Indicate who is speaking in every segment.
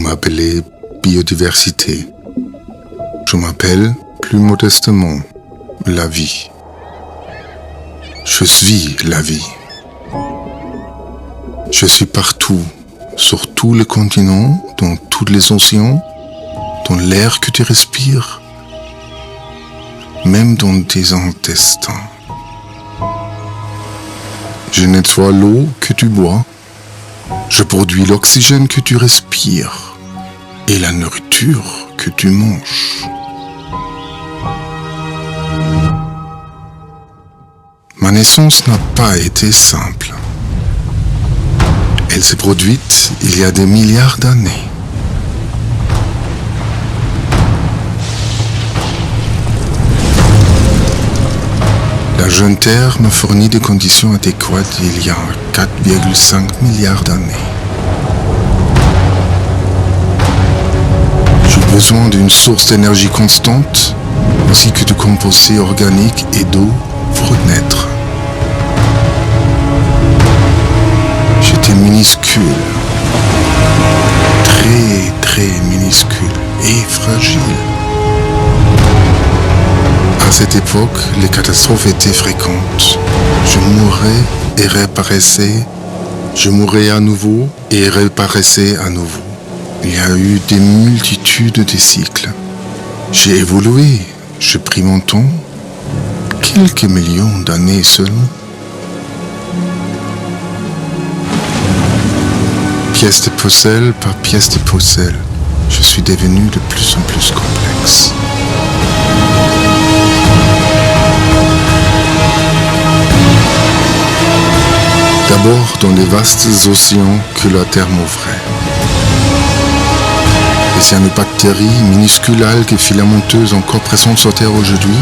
Speaker 1: m'appelez biodiversité. Je m'appelle, plus modestement, la vie. Je suis la vie. Je suis partout, sur tous les continents, dans tous les océans, dans l'air que tu respires, même dans tes intestins. Je nettoie l'eau que tu bois, je produis l'oxygène que tu respires et la nourriture que tu manges. Ma naissance n'a pas été simple. Elle s'est produite il y a des milliards d'années. La jeune Terre me fournit des conditions adéquates il y a 4,5 milliards d'années. J'ai besoin d'une source d'énergie constante, ainsi que de composés organiques et d'eau pour naître. J'étais minuscule, très minuscule et fragile. À cette époque, les catastrophes étaient fréquentes. Je mourais et réapparaissais. Je mourais à nouveau et réapparaissais à nouveau. Il y a eu des multitudes de cycles. J'ai évolué, j'ai pris mon temps. Quelques millions d'années seulement. Pièce de puzzle par pièce de puzzle, je suis devenu de plus en plus complexe. D'abord dans les vastes océans que la Terre m'offrait. Les cyanobactéries, minuscules algues et filamenteuses encore présentes sur Terre aujourd'hui,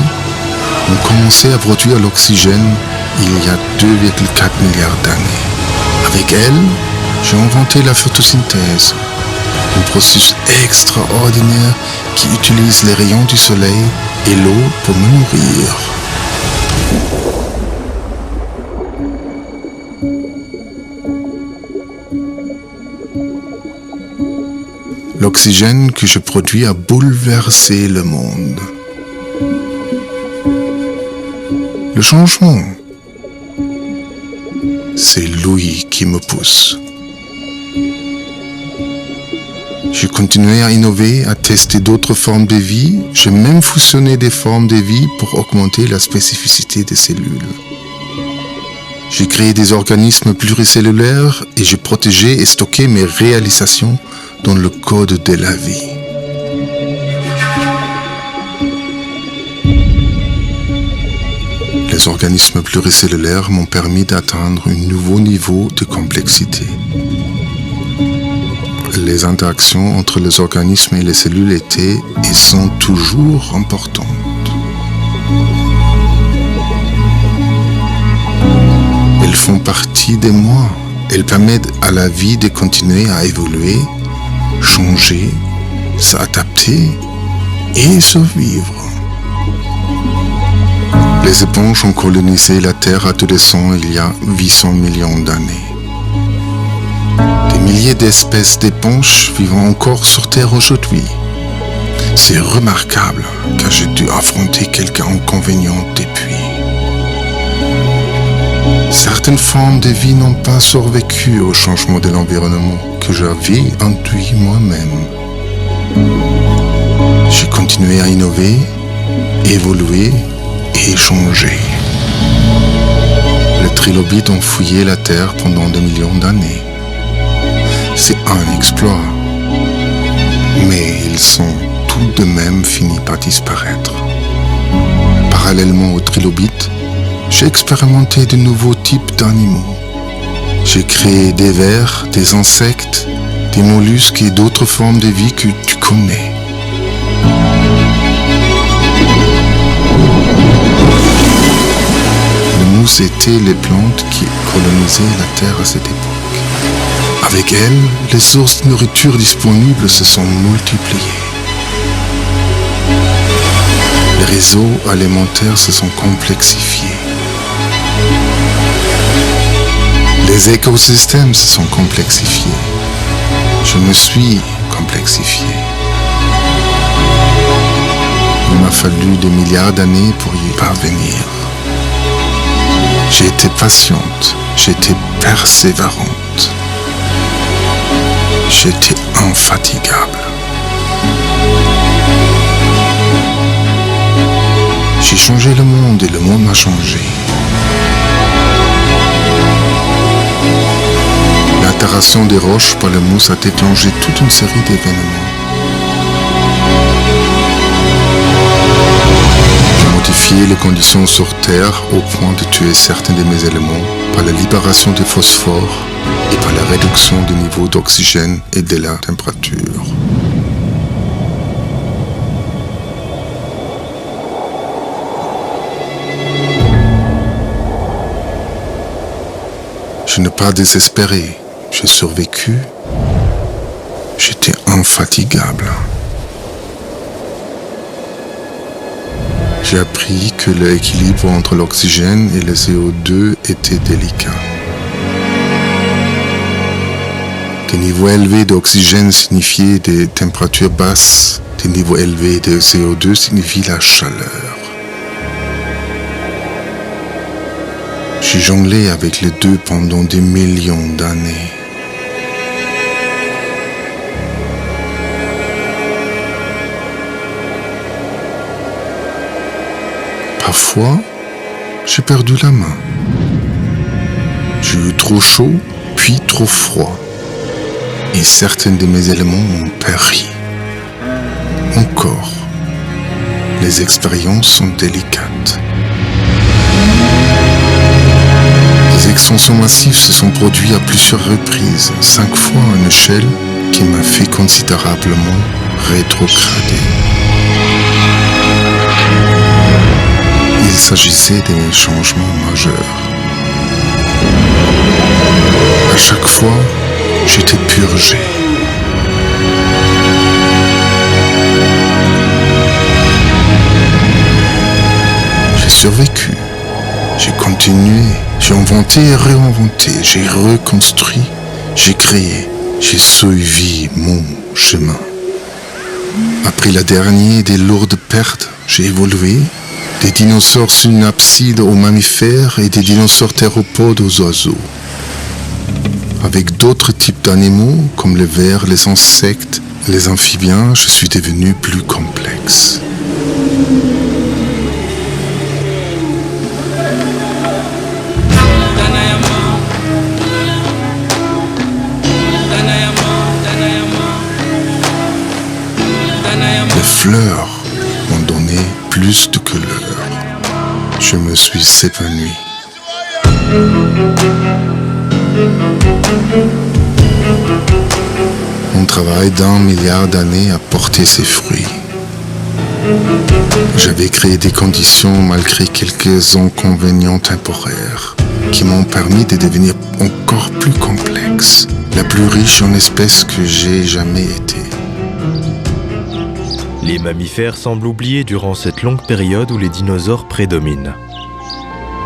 Speaker 1: ont commencé à produire l'oxygène il y a 2,4 milliards d'années. Avec elles, j'ai inventé la photosynthèse, un processus extraordinaire qui utilise les rayons du soleil et l'eau pour me nourrir. L'oxygène que je produis a bouleversé le monde. Le changement, c'est lui qui me pousse. J'ai continué à innover, à tester d'autres formes de vie. J'ai même fusionné des formes de vie pour augmenter la spécificité des cellules. J'ai créé des organismes pluricellulaires et j'ai protégé et stocké mes réalisations dans le code de la vie. Les organismes pluricellulaires m'ont permis d'atteindre un nouveau niveau de complexité. Les interactions entre les organismes et les cellules étaient et sont toujours importantes. Elles font partie de moi. Elles permettent à la vie de continuer à évoluer, changer, s'adapter et survivre. Les éponges ont colonisé la Terre adolescente il y a 800 millions d'années. Des milliers d'espèces d'éponges vivent encore sur Terre aujourd'hui. C'est remarquable car j'ai dû affronter quelques inconvénients depuis. Certaines formes de vie n'ont pas survécu au changement de l'environnement que j'avais induit moi-même. J'ai continué à innover, évoluer et changer. Les trilobites ont fouillé la Terre pendant des millions d'années. C'est un exploit, mais ils sont tout de même finis par disparaître. Parallèlement aux trilobites, j'ai expérimenté de nouveaux types d'animaux. J'ai créé des vers, des insectes, des mollusques et d'autres formes de vie que tu connais. Les mousses étaient les plantes qui colonisaient la Terre à cette époque. Avec elles, les sources de nourriture disponibles se sont multipliées. Les réseaux alimentaires se sont complexifiés. Les écosystèmes se sont complexifiés. Je me suis complexifié. Il m'a fallu des milliards d'années pour y parvenir. J'ai été patiente, j'ai été persévérante, j'ai été infatigable. J'ai changé le monde et le monde m'a changé. L'altération des roches par le mousse a déclenché toute une série d'événements. J'ai modifié les conditions sur Terre au point de tuer certains de mes éléments par la libération de phosphore et par la réduction du niveau d'oxygène et de la température. Je n'ai pas désespéré, j'ai survécu, j'étais infatigable. J'ai appris que l'équilibre entre l'oxygène et le CO2 était délicat. Des niveaux élevés d'oxygène signifiaient des températures basses, des niveaux élevés de CO2 signifient la chaleur. J'ai jonglé avec les deux pendant des millions d'années. Parfois, j'ai perdu la main. J'ai eu trop chaud, puis trop froid. Et certains de mes éléments ont péri. Encore, les expériences sont délicates. Des extensions massives se sont produites à plusieurs reprises, 5 fois à une échelle qui m'a fait considérablement rétrograder. Il s'agissait d'un changement majeur. À chaque fois, j'étais purgé. J'ai survécu. J'ai continué, j'ai inventé et réinventé, j'ai reconstruit, j'ai créé, j'ai suivi mon chemin. Après la dernière des lourdes pertes, j'ai évolué, des dinosaures synapsides aux mammifères et des dinosaures théropodes aux oiseaux. Avec d'autres types d'animaux, comme les vers, les insectes, les amphibiens, je suis devenu plus complexe. Les fleurs m'ont donné plus de couleurs. Je me suis épanoui. Mon travail d'1 milliard d'années a porté ses fruits. J'avais créé des conditions malgré quelques inconvénients temporaires qui m'ont permis de devenir encore plus complexe, la plus riche en espèces que j'ai jamais été.
Speaker 2: Les mammifères semblent oubliés durant cette longue période où les dinosaures prédominent.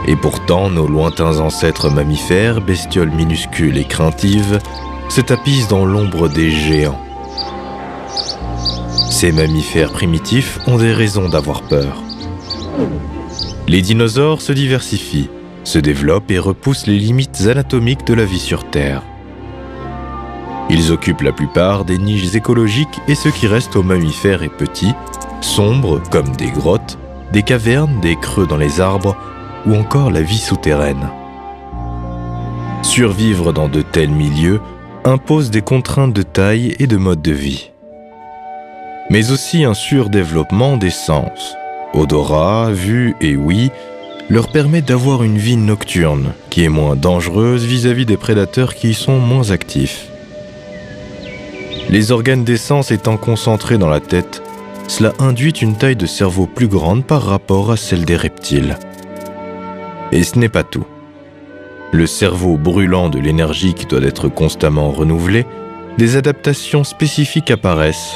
Speaker 2: Et pourtant, nos lointains ancêtres mammifères, bestioles minuscules et craintives, se tapissent dans l'ombre des géants. Ces mammifères primitifs ont des raisons d'avoir peur. Les dinosaures se diversifient, se développent et repoussent les limites anatomiques de la vie sur Terre. Ils occupent la plupart des niches écologiques et ce qui reste aux mammifères est petit, sombre comme des grottes, des cavernes, des creux dans les arbres ou encore la vie souterraine. Survivre dans de tels milieux impose des contraintes de taille et de mode de vie. Mais aussi un surdéveloppement des sens. Odorat, vue et ouïe leur permet d'avoir une vie nocturne qui est moins dangereuse vis-à-vis des prédateurs qui y sont moins actifs. Les organes des sens étant concentrés dans la tête, cela induit une taille de cerveau plus grande par rapport à celle des reptiles. Et ce n'est pas tout. Le cerveau brûlant de l'énergie qui doit être constamment renouvelée, des adaptations spécifiques apparaissent.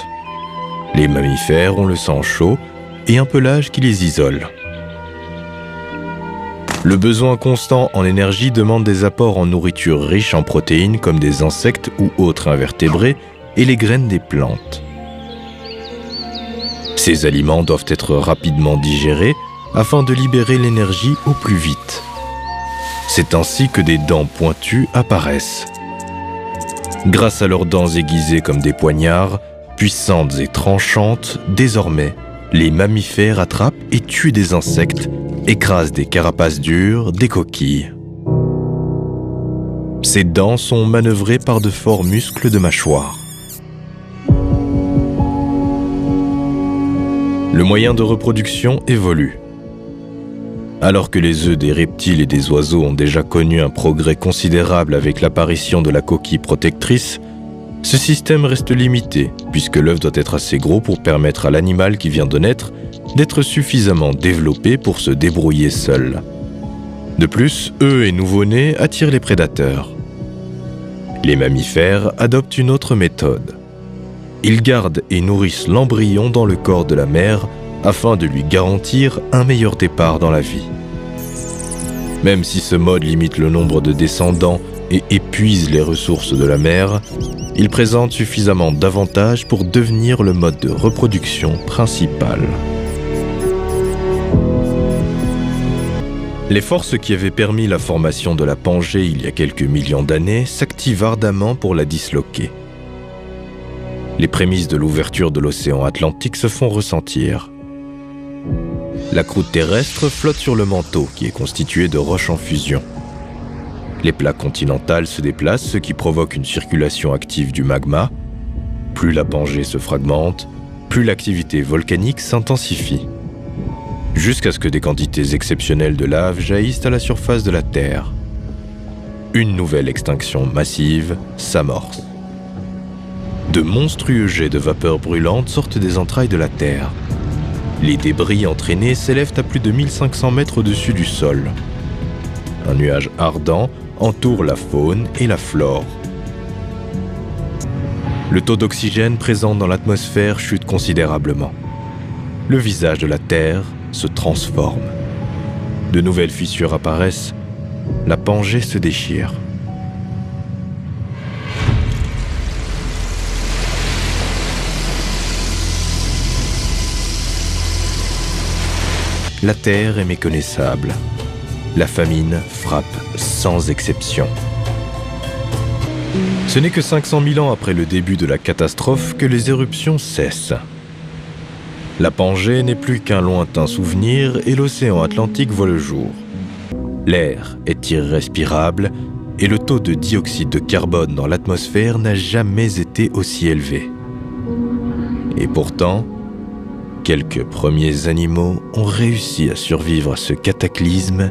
Speaker 2: Les mammifères ont le sang chaud et un pelage qui les isole. Le besoin constant en énergie demande des apports en nourriture riche en protéines comme des insectes ou autres invertébrés et les graines des plantes. Ces aliments doivent être rapidement digérés afin de libérer l'énergie au plus vite. C'est ainsi que des dents pointues apparaissent. Grâce à leurs dents aiguisées comme des poignards, puissantes et tranchantes, désormais, les mammifères attrapent et tuent des insectes, écrasent des carapaces dures, des coquilles. Ces dents sont manœuvrées par de forts muscles de mâchoire. Le moyen de reproduction évolue. Alors que les œufs des reptiles et des oiseaux ont déjà connu un progrès considérable avec l'apparition de la coquille protectrice, ce système reste limité puisque l'œuf doit être assez gros pour permettre à l'animal qui vient de naître d'être suffisamment développé pour se débrouiller seul. De plus, œufs et nouveau-nés attirent les prédateurs. Les mammifères adoptent une autre méthode. Ils gardent et nourrissent l'embryon dans le corps de la mère afin de lui garantir un meilleur départ dans la vie. Même si ce mode limite le nombre de descendants et épuise les ressources de la mère, il présente suffisamment d'avantages pour devenir le mode de reproduction principal. Les forces qui avaient permis la formation de la Pangée il y a quelques millions d'années s'activent ardemment pour la disloquer. Les prémices de l'ouverture de l'océan Atlantique se font ressentir. La croûte terrestre flotte sur le manteau qui est constitué de roches en fusion. Les plaques continentales se déplacent, ce qui provoque une circulation active du magma. Plus la Pangée se fragmente, plus l'activité volcanique s'intensifie. Jusqu'à ce que des quantités exceptionnelles de lave jaillissent à la surface de la Terre. Une nouvelle extinction massive s'amorce. De monstrueux jets de vapeur brûlante sortent des entrailles de la Terre. Les débris entraînés s'élèvent à plus de 1500 mètres au-dessus du sol. Un nuage ardent entoure la faune et la flore. Le taux d'oxygène présent dans l'atmosphère chute considérablement. Le visage de la Terre se transforme. De nouvelles fissures apparaissent. La Pangée se déchire. La Terre est méconnaissable. La famine frappe sans exception. Ce n'est que 500 000 ans après le début de la catastrophe que les éruptions cessent. La Pangée n'est plus qu'un lointain souvenir et l'océan Atlantique voit le jour. L'air est irrespirable et le taux de dioxyde de carbone dans l'atmosphère n'a jamais été aussi élevé. Et pourtant, quelques premiers animaux ont réussi à survivre à ce cataclysme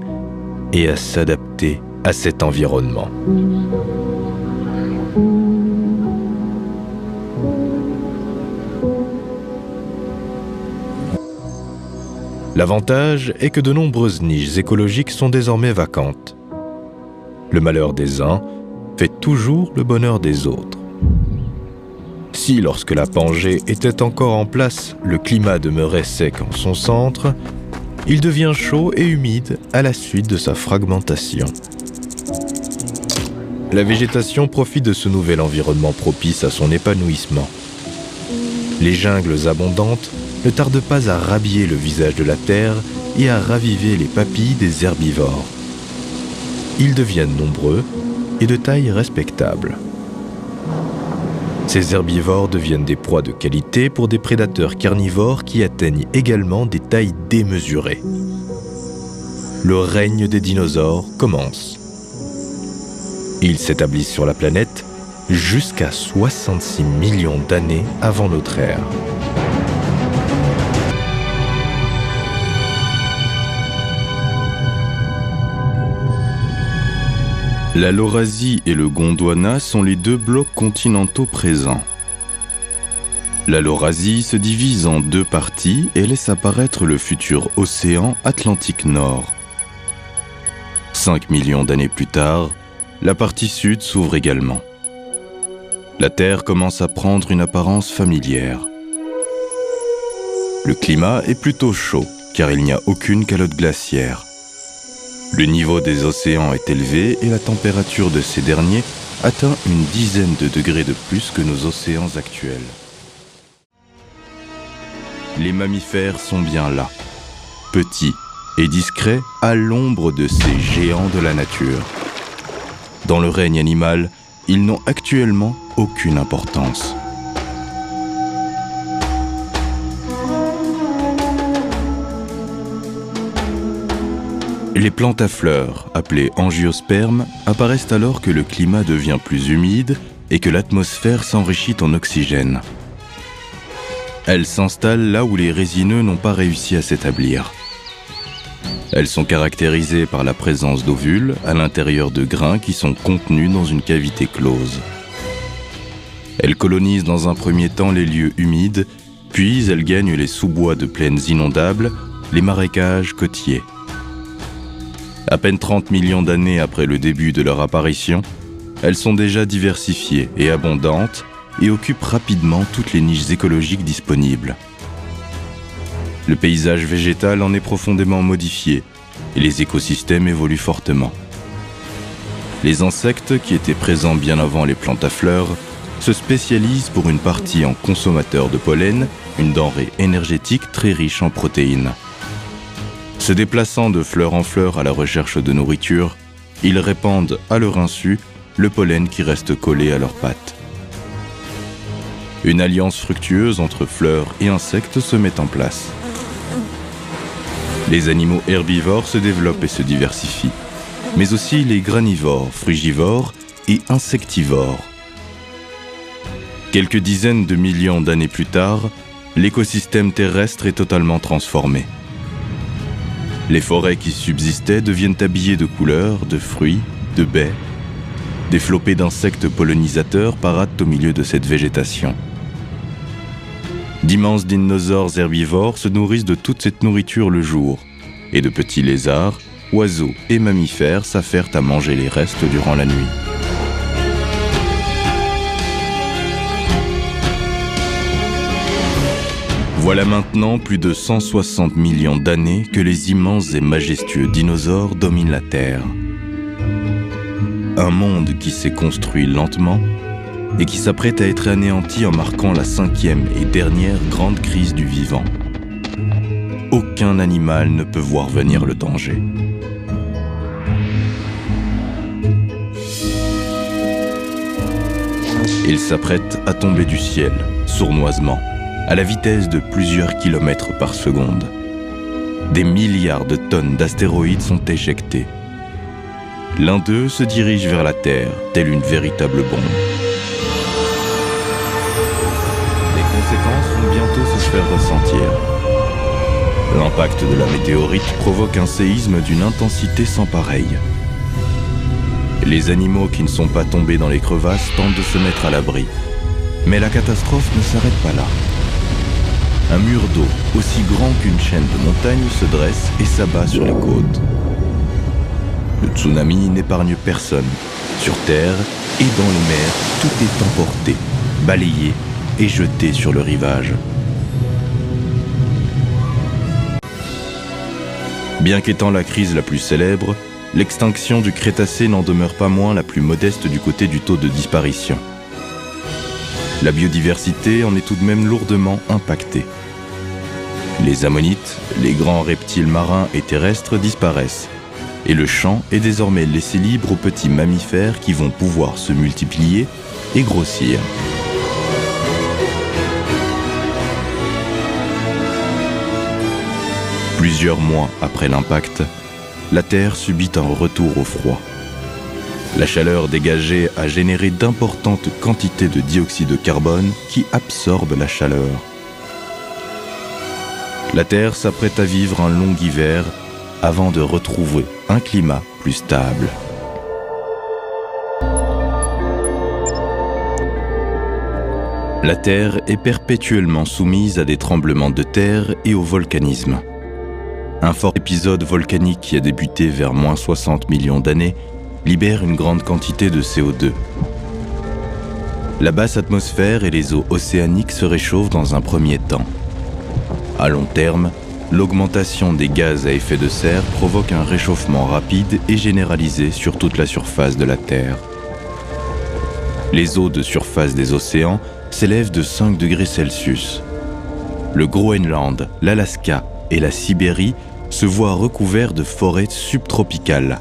Speaker 2: et à s'adapter à cet environnement. L'avantage est que de nombreuses niches écologiques sont désormais vacantes. Le malheur des uns fait toujours le bonheur des autres. Si, lorsque la Pangée était encore en place, le climat demeurait sec en son centre, il devient chaud et humide à la suite de sa fragmentation. La végétation profite de ce nouvel environnement propice à son épanouissement. Les jungles abondantes ne tardent pas à rhabiller le visage de la Terre et à raviver les papilles des herbivores. Ils deviennent nombreux et de taille respectable. Ces herbivores deviennent des proies de qualité pour des prédateurs carnivores qui atteignent également des tailles démesurées. Le règne des dinosaures commence. Ils s'établissent sur la planète jusqu'à 66 millions d'années avant notre ère.
Speaker 3: La Laurasie et le Gondwana sont les deux blocs continentaux présents. La Laurasie se divise en deux parties et laisse apparaître le futur océan Atlantique Nord. 5 millions d'années plus tard, la partie sud s'ouvre également. La Terre commence à prendre une apparence familière. Le climat est plutôt chaud, car il n'y a aucune calotte glaciaire. Le niveau des océans est élevé et la température de ces derniers atteint une dizaine de degrés de plus que nos océans actuels. Les mammifères sont bien là, petits et discrets à l'ombre de ces géants de la nature. Dans le règne animal, ils n'ont actuellement aucune importance. Les plantes à fleurs, appelées angiospermes, apparaissent alors que le climat devient plus humide et que l'atmosphère s'enrichit en oxygène. Elles s'installent là où les résineux n'ont pas réussi à s'établir. Elles sont caractérisées par la présence d'ovules à l'intérieur de grains qui sont contenus dans une cavité close. Elles colonisent dans un premier temps les lieux humides, puis elles gagnent les sous-bois de plaines inondables, les marécages côtiers. À peine 30 millions d'années après le début de leur apparition, elles sont déjà diversifiées et abondantes et occupent rapidement toutes les niches écologiques disponibles. Le paysage végétal en est profondément modifié et les écosystèmes évoluent fortement. Les insectes, qui étaient présents bien avant les plantes à fleurs, se spécialisent pour une partie en consommateurs de pollen, une denrée énergétique très riche en protéines. Se déplaçant de fleur en fleur à la recherche de nourriture, ils répandent à leur insu le pollen qui reste collé à leurs pattes. Une alliance fructueuse entre fleurs et insectes se met en place. Les animaux herbivores se développent et se diversifient, mais aussi les granivores, frugivores et insectivores. Quelques dizaines de millions d'années plus tard, l'écosystème terrestre est totalement transformé. Les forêts qui subsistaient deviennent habillées de couleurs, de fruits, de baies. Des flopées d'insectes pollinisateurs paradent au milieu de cette végétation. D'immenses dinosaures herbivores se nourrissent de toute cette nourriture le jour, et de petits lézards, oiseaux et mammifères s'affairent à manger les restes durant la nuit. Voilà maintenant plus de 160 millions d'années que les immenses et majestueux dinosaures dominent la Terre. Un monde qui s'est construit lentement et qui s'apprête à être anéanti en marquant la 5e et dernière grande crise du vivant. Aucun animal ne peut voir venir le danger. Il s'apprête à tomber du ciel, sournoisement, à la vitesse de plusieurs kilomètres par seconde. Des milliards de tonnes d'astéroïdes sont éjectés. L'un d'eux se dirige vers la Terre, telle une véritable bombe. Les conséquences vont bientôt se faire ressentir. L'impact de la météorite provoque un séisme d'une intensité sans pareille. Les animaux qui ne sont pas tombés dans les crevasses tentent de se mettre à l'abri. Mais la catastrophe ne s'arrête pas là. Un mur d'eau, aussi grand qu'une chaîne de montagnes, se dresse et s'abat sur les côtes. Le tsunami n'épargne personne. Sur terre et dans les mers, tout est emporté, balayé et jeté sur le rivage. Bien qu'étant la crise la plus célèbre, l'extinction du Crétacé n'en demeure pas moins la plus modeste du côté du taux de disparition. La biodiversité en est tout de même lourdement impactée. Les ammonites, les grands reptiles marins et terrestres disparaissent, et le champ est désormais laissé libre aux petits mammifères qui vont pouvoir se multiplier et grossir. Plusieurs mois après l'impact, la Terre subit un retour au froid. La chaleur dégagée a généré d'importantes quantités de dioxyde de carbone qui absorbent la chaleur. La Terre s'apprête à vivre un long hiver avant de retrouver un climat plus stable. La Terre est perpétuellement soumise à des tremblements de terre et au volcanisme. Un fort épisode volcanique qui a débuté vers moins 60 millions d'années libère une grande quantité de CO2. La basse atmosphère et les eaux océaniques se réchauffent dans un premier temps. À long terme, l'augmentation des gaz à effet de serre provoque un réchauffement rapide et généralisé sur toute la surface de la Terre. Les eaux de surface des océans s'élèvent de 5 degrés Celsius. Le Groenland, l'Alaska et la Sibérie se voient recouverts de forêts subtropicales.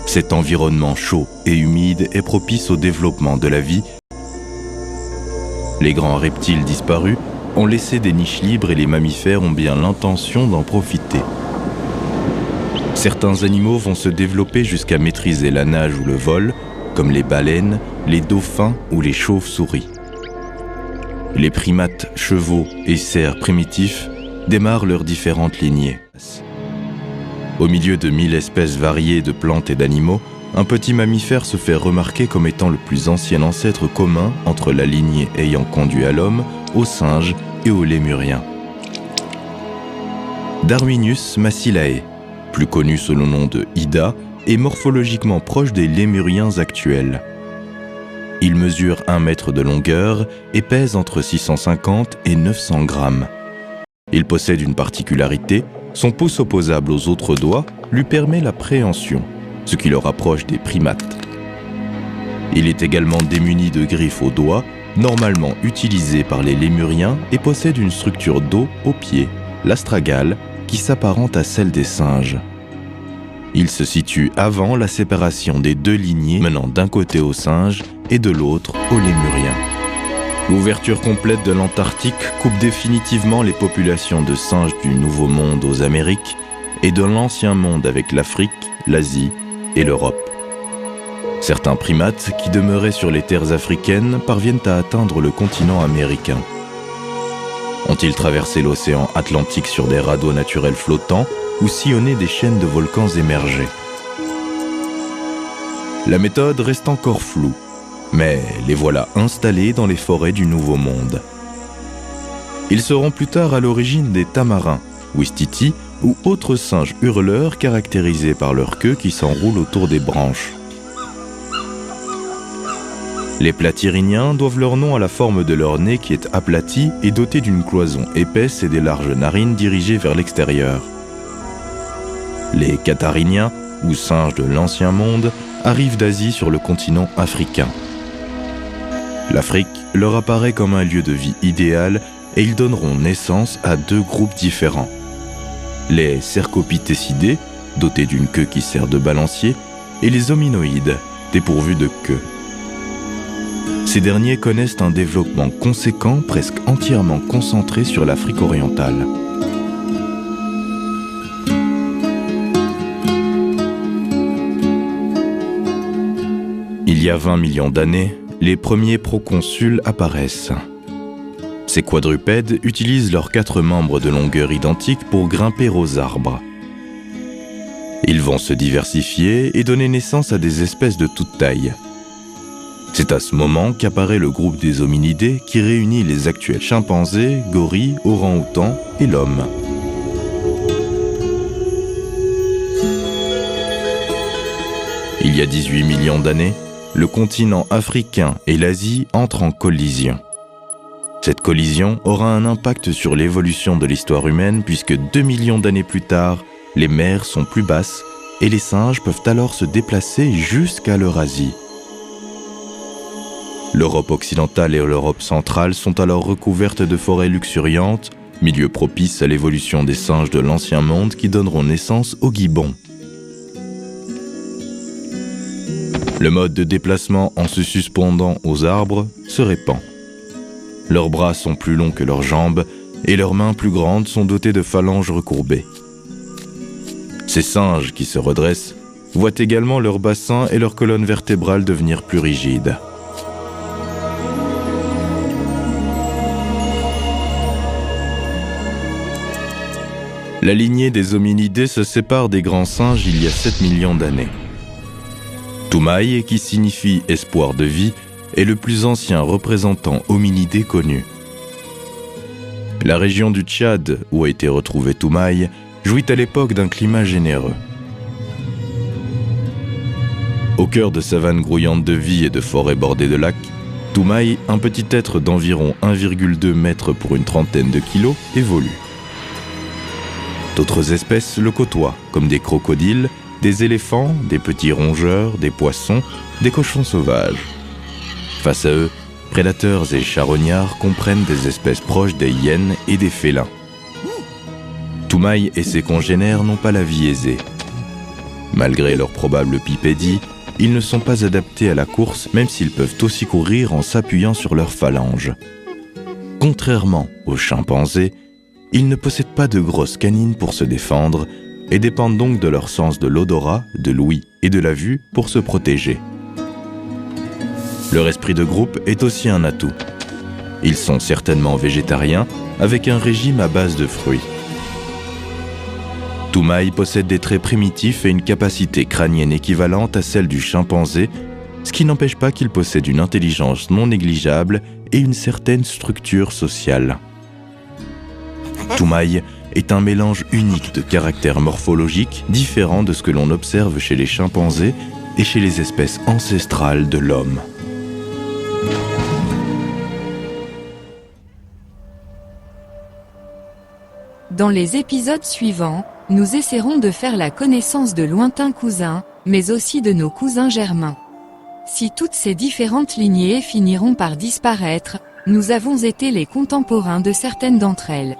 Speaker 3: Cet environnement chaud et humide est propice au développement de la vie. Les grands reptiles disparus ont laissé des niches libres et les mammifères ont bien l'intention d'en profiter. Certains animaux vont se développer jusqu'à maîtriser la nage ou le vol, comme les baleines, les dauphins ou les chauves-souris. Les primates, chevaux et cerfs primitifs démarrent leurs différentes lignées. Au milieu de 1000 espèces variées de plantes et d'animaux, un petit mammifère se fait remarquer comme étant le plus ancien ancêtre commun entre la lignée ayant conduit à l'homme, aux singes et aux lémuriens. Darwinus massilae, plus connu sous le nom de Ida, est morphologiquement proche des lémuriens actuels. Il mesure 1 mètre de longueur et pèse entre 650 et 900 grammes. Il possède une particularité, son pouce opposable aux autres doigts lui permet la préhension, ce qui le rapproche des primates. Il est également démuni de griffes aux doigts, normalement utilisées par les lémuriens, et possède une structure d'os au pied, l'astragale, qui s'apparente à celle des singes. Il se situe avant la séparation des 2 lignées menant d'un côté aux singes et de l'autre aux lémuriens. L'ouverture complète de l'Antarctique coupe définitivement les populations de singes du Nouveau Monde aux Amériques et de l'Ancien Monde avec l'Afrique, l'Asie et l'Europe. Certains primates qui demeuraient sur les terres africaines parviennent à atteindre le continent américain. Ont-ils traversé l'océan Atlantique sur des radeaux naturels flottants ou sillonné des chaînes de volcans émergés? La méthode reste encore floue, mais les voilà installés dans les forêts du Nouveau Monde. Ils seront plus tard à l'origine des tamarins, ouistiti ou autres singes hurleurs caractérisés par leur queue qui s'enroule autour des branches. Les platyrrhiniens doivent leur nom à la forme de leur nez qui est aplati et doté d'une cloison épaisse et des larges narines dirigées vers l'extérieur. Les catharrhiniens, ou singes de l'Ancien Monde, arrivent d'Asie sur le continent africain. L'Afrique leur apparaît comme un lieu de vie idéal et ils donneront naissance à 2 groupes différents. Les cercopithècidés, dotés d'une queue qui sert de balancier, et les hominoïdes, dépourvus de queue. Ces derniers connaissent un développement conséquent, presque entièrement concentré sur l'Afrique orientale. Il y a 20 millions d'années, les premiers proconsuls apparaissent. Ces quadrupèdes utilisent leurs 4 membres de longueur identique pour grimper aux arbres. Ils vont se diversifier et donner naissance à des espèces de toute taille. C'est à ce moment qu'apparaît le groupe des hominidés qui réunit les actuels chimpanzés, gorilles, orang-outans et l'homme. Il y a 18 millions d'années, le continent africain et l'Asie entrent en collision. Cette collision aura un impact sur l'évolution de l'histoire humaine puisque 2 millions d'années plus tard, les mers sont plus basses et les singes peuvent alors se déplacer jusqu'à l'Eurasie. L'Europe occidentale et l'Europe centrale sont alors recouvertes de forêts luxuriantes, milieu propice à l'évolution des singes de l'Ancien Monde qui donneront naissance aux gibbons. Le mode de déplacement en se suspendant aux arbres se répand. Leurs bras sont plus longs que leurs jambes et leurs mains plus grandes sont dotées de phalanges recourbées. Ces singes qui se redressent voient également leur bassin et leur colonne vertébrale devenir plus rigides. La lignée des hominidés se sépare des grands singes il y a 7 millions d'années. Toumaï, qui signifie espoir de vie, est le plus ancien représentant hominidé connu. La région du Tchad, où a été retrouvé Toumaï, jouit à l'époque d'un climat généreux. Au cœur de savanes grouillantes de vie et de forêts bordées de lacs, Toumaï, un petit être d'environ 1,2 mètres pour une trentaine de kilos, évolue. D'autres espèces le côtoient, comme des crocodiles, des éléphants, des petits rongeurs, des poissons, des cochons sauvages. Face à eux, prédateurs et charognards comprennent des espèces proches des hyènes et des félins. Toumaï et ses congénères n'ont pas la vie aisée. Malgré leur probable pipédie, ils ne sont pas adaptés à la course, même s'ils peuvent aussi courir en s'appuyant sur leurs phalanges. Contrairement aux chimpanzés, ils ne possèdent pas de grosses canines pour se défendre et dépendent donc de leur sens de l'odorat, de l'ouïe et de la vue pour se protéger. Leur esprit de groupe est aussi un atout. Ils sont certainement végétariens, avec un régime à base de fruits. Toumaï possède des traits primitifs et une capacité crânienne équivalente à celle du chimpanzé, ce qui n'empêche pas qu'il possède une intelligence non négligeable et une certaine structure sociale. Toumaï est un mélange unique de caractères morphologiques différents de ce que l'on observe chez les chimpanzés et chez les espèces ancestrales de l'homme.
Speaker 4: Dans les épisodes suivants, nous essaierons de faire la connaissance de lointains cousins, mais aussi de nos cousins germains. Si toutes ces différentes lignées finiront par disparaître, nous avons été les contemporains de certaines d'entre elles.